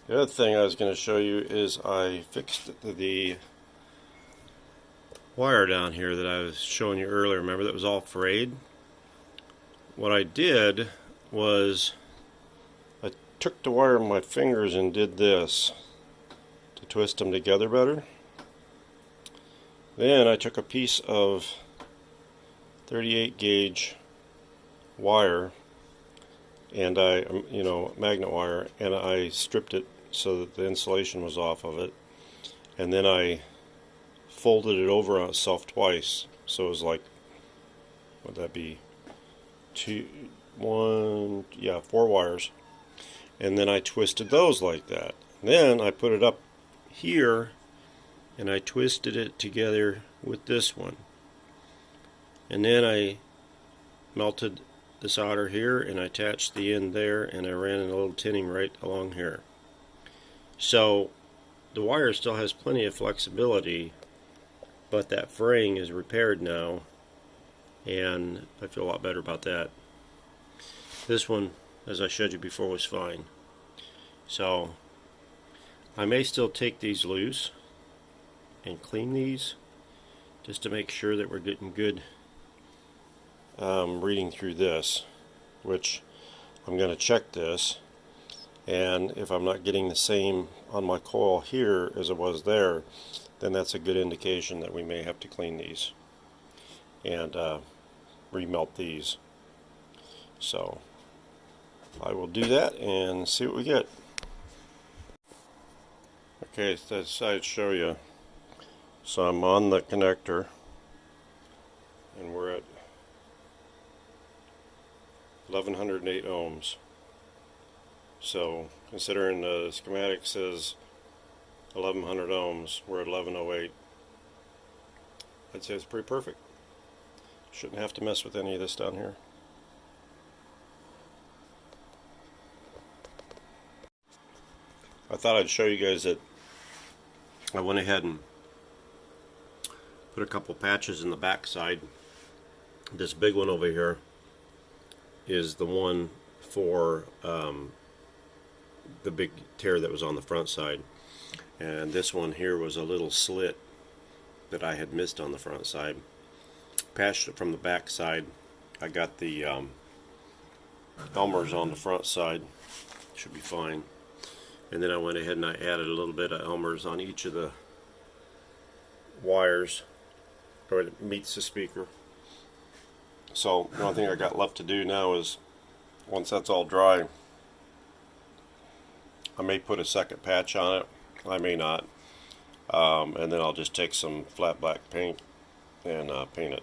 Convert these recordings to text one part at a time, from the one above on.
The other thing I was going to show you is I fixed the wire down here that I was showing you earlier. Remember, that was all frayed? What I did was I took the wire in my fingers and did this to twist them together better. Then I took a piece of 38 gauge wire and magnet wire, and I stripped it so that the insulation was off of it, and then I folded it over on itself twice, so it was like, would that be four wires, and then I twisted those like that. Then I put it up here and I twisted it together with this one, and then I melted the solder here and I attached the end there, and I ran in a little tinning right along here. So the wire still has plenty of flexibility, but that fraying is repaired now, and I feel a lot better about that. This one, as I showed you before, was fine. So I may still take these loose and clean these just to make sure that we're getting good reading through this, which I'm going to check this, and if I'm not getting the same on my coil here as it was there, then that's a good indication that we may have to clean these and remelt these. So I will do that and see what we get. Okay, so I decided to show you. So I'm on the connector and we're at 1108 ohms. So considering the schematic says 1100 ohms, we're at 1108. I'd say it's pretty perfect. Shouldn't have to mess with any of this down here. I thought I'd show you guys that I went ahead and put a couple patches in the back side. This big one over here is the one for the big tear that was on the front side, and this one here was a little slit that I had missed on the front side. Patched it from the back side. I got the Elmer's on the front side, should be fine, and then I went ahead and I added a little bit of Elmer's on each of the wires where it meets the speaker. So the only thing I got left to do now is, once that's all dry, I may put a second patch on it, I may not, and then I'll just take some flat black paint and paint it.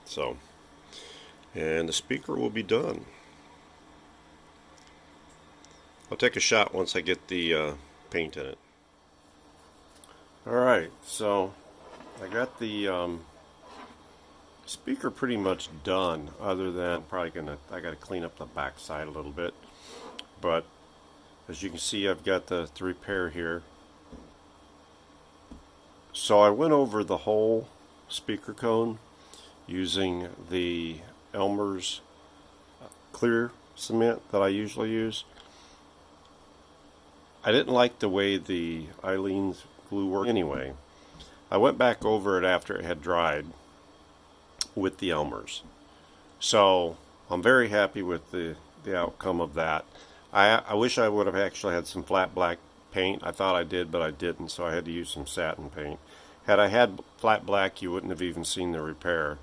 So, and the speaker will be done. I'll take a shot once I get the paint in it. Alright, so I got the speaker pretty much done, other than I gotta clean up the back side a little bit, but as you can see, I've got the repair here. So I went over the whole speaker cone using the Elmer's clear cement that I usually use. I didn't like the way the Eileen's glue worked anyway. I went back over it after it had dried with the Elmer's. So I'm very happy with the outcome of that. I wish I would have actually had some flat black paint. I thought I did, but I didn't, so I had to use some satin paint. Had I had flat black, you wouldn't have even seen the repair.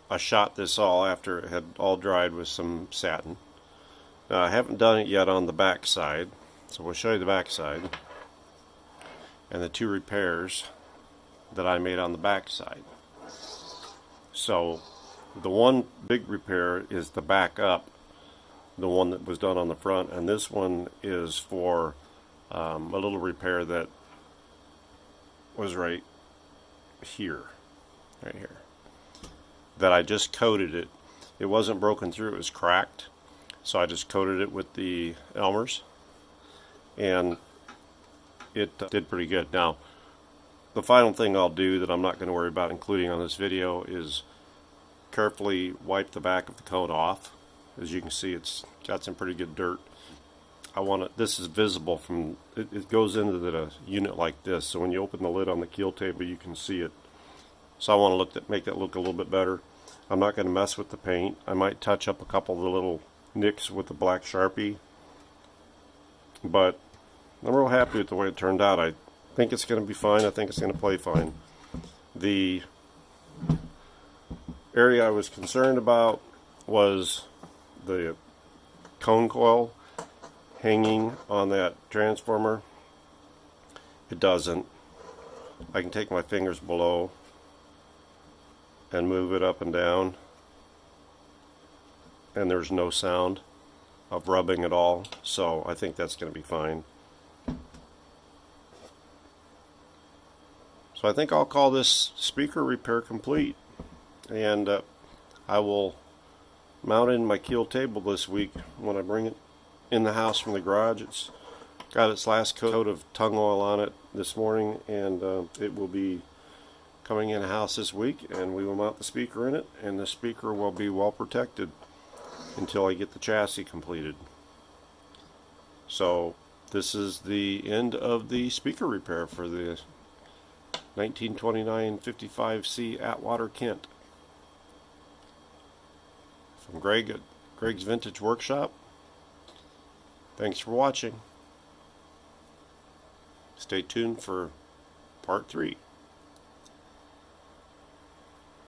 I shot this all after it had all dried with some satin. Now, I haven't done it yet on the back side, so we'll show you the back side and the two repairs that I made on the back side. So the one big repair is the back up, the one that was done on the front, and this one is for a little repair that was right here, that I just coated it. It wasn't broken through, it was cracked, so I just coated it with the Elmer's, and it did pretty good. Now, the final thing I'll do that I'm not going to worry about including on this video is carefully wipe the back of the cone off. As you can see, it's got some pretty good dirt. this is visible from, it goes into the unit like this, so when you open the lid on the keel table you can see it. So I want to make that look a little bit better. I'm not going to mess with the paint. I might touch up a couple of the little nicks with the black Sharpie, but I'm real happy with the way it turned out. I think it's going to be fine. I think it's going to play fine. The area I was concerned about was the cone coil hanging on that transformer. It doesn't. I can take my fingers below and move it up and down, and there's no sound of rubbing at all, so I think that's going to be fine. So I think I'll call this speaker repair complete, and I will mount it in my keel table this week when I bring it in the house from the garage. It's got its last coat of tung oil on it this morning, and it will be coming in the house this week, and we will mount the speaker in it, and the speaker will be well protected until I get the chassis completed. So this is the end of the speaker repair for the 1929 55C Atwater Kent. From Gregg at Gregg's Vintage Workshop. Thanks for watching. Stay tuned for part 3.